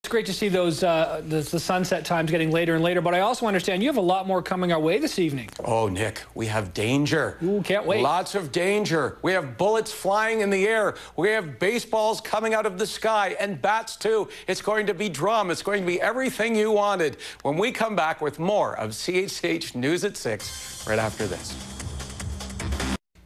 It's great to see those the sunset times getting later and later, but I also understand you have a lot more coming our way this evening. Oh, Nick, we have danger. Ooh, can't wait. Lots of danger. We have bullets flying in the air. We have baseballs coming out of the sky, and bats, too. It's going to be drum. It's going to be everything you wanted when we come back with more of CHCH News at 6 right after this.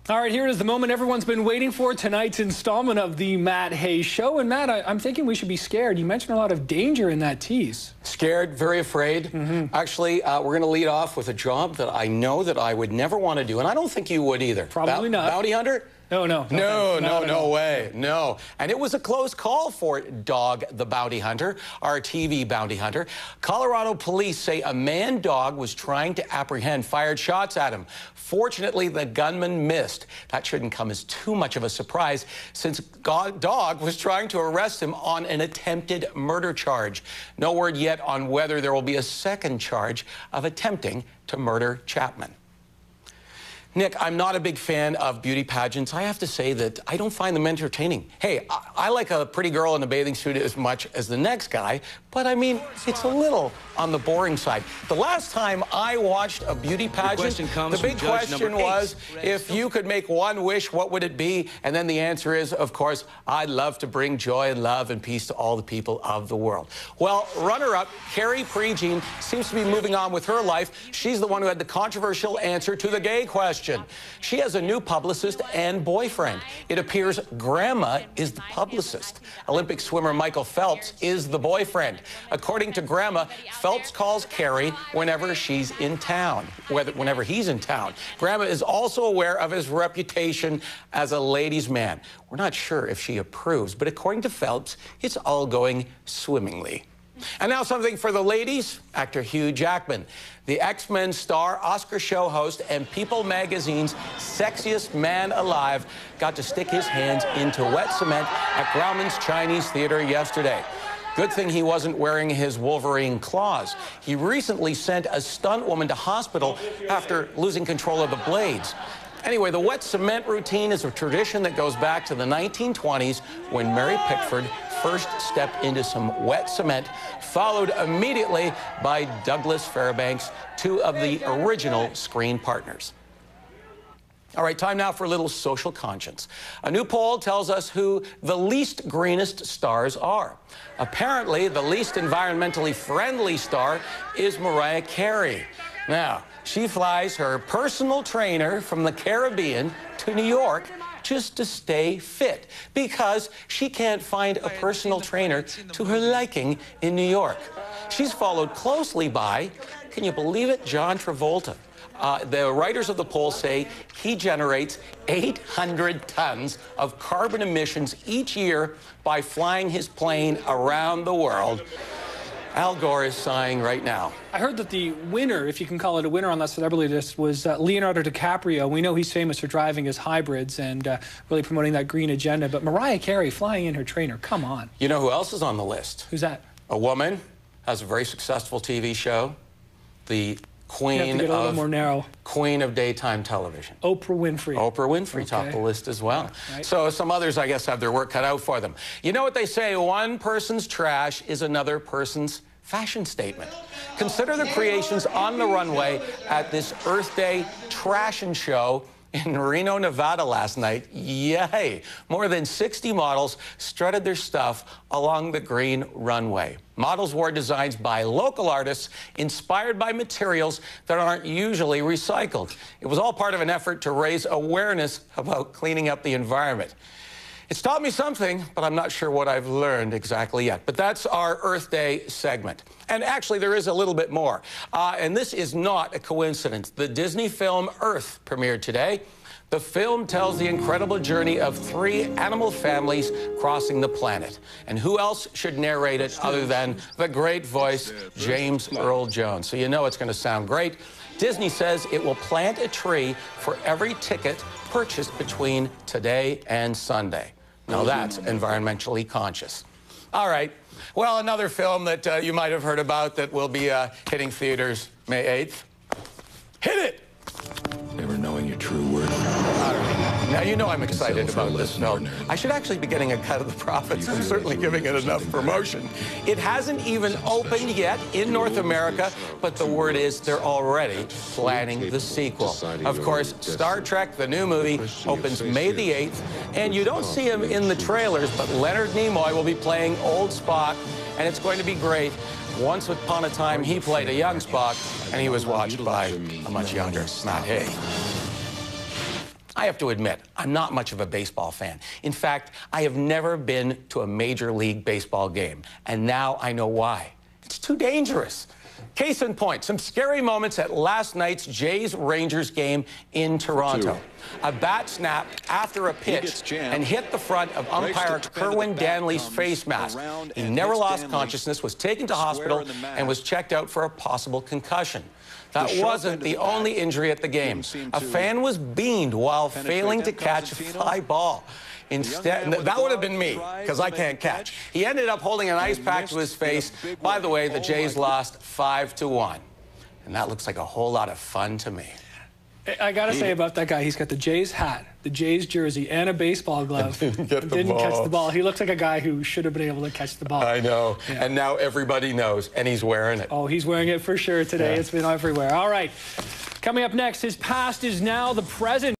All right, here is the moment everyone's been waiting for, tonight's installment of the Matt Hayes Show. And Matt, I'm thinking we should be scared. You mentioned a lot of danger in that tease. Scared, very afraid. Actually, we're going to lead off with a job that I know that I would never want to do, and I don't think you would either. Probably not. Bounty hunter? No way. No. And it was a close call for Dog the Bounty Hunter, our TV bounty hunter. Colorado police say a man dog was trying to apprehend, fired shots at him. Fortunately, the gunman missed. That shouldn't come as too much of a surprise since Dog was trying to arrest him on an attempted murder charge. No word yet on whether there will be a second charge of attempting to murder Chapman. Nick, I'm not a big fan of beauty pageants. I have to say that I don't find them entertaining. Hey, I like a pretty girl in a bathing suit as much as the next guy, but I mean, it's a little on the boring side. The last time I watched a beauty pageant, the big question was, if you could make one wish, what would it be? And then the answer is, of course, I'd love to bring joy and love and peace to all the people of the world. Well, runner-up Carrie Prejean seems to be moving on with her life. She's the one who had the controversial answer to the gay question. She has a new publicist and boyfriend. It appears Grandma is the publicist. Olympic swimmer Michael Phelps is the boyfriend. According to Grandma, Phelps calls Carrie whenever she's in town, whenever he's in town. Grandma is also aware of his reputation as a ladies' man. We're not sure if she approves, but according to Phelps, it's all going swimmingly. And now something for the ladies. Actor Hugh Jackman, the X-Men star, Oscar show host, and People magazine's sexiest man alive, got to stick his hands into wet cement at Grauman's Chinese Theater yesterday. Good thing he wasn't wearing his Wolverine claws. He recently sent a stunt woman to hospital after losing control of the blades. Anyway, the wet cement routine is a tradition that goes back to the 1920s when Mary Pickford first stepped into some wet cement, followed immediately by Douglas Fairbanks, two of the original screen partners. All right, time now for a little social conscience. A new poll tells us who the least greenest stars are. Apparently, the least environmentally friendly star is Mariah Carey. Now, she flies her personal trainer from the Caribbean to New York just to stay fit because she can't find a personal trainer to her liking in New York. She's followed closely by, can you believe it, John Travolta. The writers of the poll say he generates 800 tons of carbon emissions each year by flying his plane around the world. Al Gore is sighing right now. I heard that the winner, if you can call it a winner on that celebrity list, was Leonardo DiCaprio. We know he's famous for driving his hybrids and really promoting that green agenda. But Mariah Carey flying in her trainer, come on. You know who else is on the list? Who's that? A woman, has a very successful TV show, the Queen of daytime television. Oprah Winfrey. Oprah Winfrey topped the list as well. Right. So some others, I guess, have their work cut out for them. You know what they say, one person's trash is another person's fashion statement. Consider the creations on the runway at this Earth Day Trashin' Show in Reno, Nevada last night. Yay! More than 60 models strutted their stuff along the green runway. Models wore designs by local artists inspired by materials that aren't usually recycled. It was all part of an effort to raise awareness about cleaning up the environment. It's taught me something, but I'm not sure what I've learned exactly yet. But that's our Earth Day segment. And actually, there is a little bit more. And this is not a coincidence. The Disney film Earth premiered today. The film tells the incredible journey of 3 animal families crossing the planet. And who else should narrate it other than the great voice, James Earl Jones? So you know it's going to sound great. Disney says it will plant a tree for every ticket purchased between today and Sunday. Now that's environmentally conscious. All right. Well, another film that you might have heard about that will be hitting theaters May 8th. Hit it! Never knowing your true worth. All right. Now, you know I'm excited about this film. I should actually be getting a cut of the profits. I'm certainly giving it enough promotion. It hasn't even opened yet in North America, but the word is they're already planning the sequel. Of course, Star Trek, the new movie, opens May the 8th, and you don't see him in the trailers, but Leonard Nimoy will be playing old Spock, and it's going to be great. Once upon a time, he played a young Spock, and he was watched by a much younger Matt Hay. I have to admit, I'm not much of a baseball fan. In fact, I have never been to a Major League Baseball game, and now I know why. It's too dangerous. Case in point, some scary moments at last night's Jays-Rangers game in Toronto. A bat snapped after a pitch and hit the front of umpire Kerwin Danley's face mask. He never lost consciousness, was taken to hospital, and was checked out for a possible concussion. That wasn't the only injury at the game. A fan was beamed while failing to catch a fly ball. Instead, that would have been me, because I can't catch. He ended up holding an ice pack to his face. By the way, the Jays lost 5-1. And that looks like a whole lot of fun to me. I got to say about that guy, he's got the Jays hat, the Jays jersey, and a baseball glove. Didn't catch the ball. He looks like a guy who should have been able to catch the ball. I know. Yeah. And now everybody knows, and he's wearing it. Oh, he's wearing it for sure today. Yeah. It's been everywhere. All right. Coming up next, his past is now the present.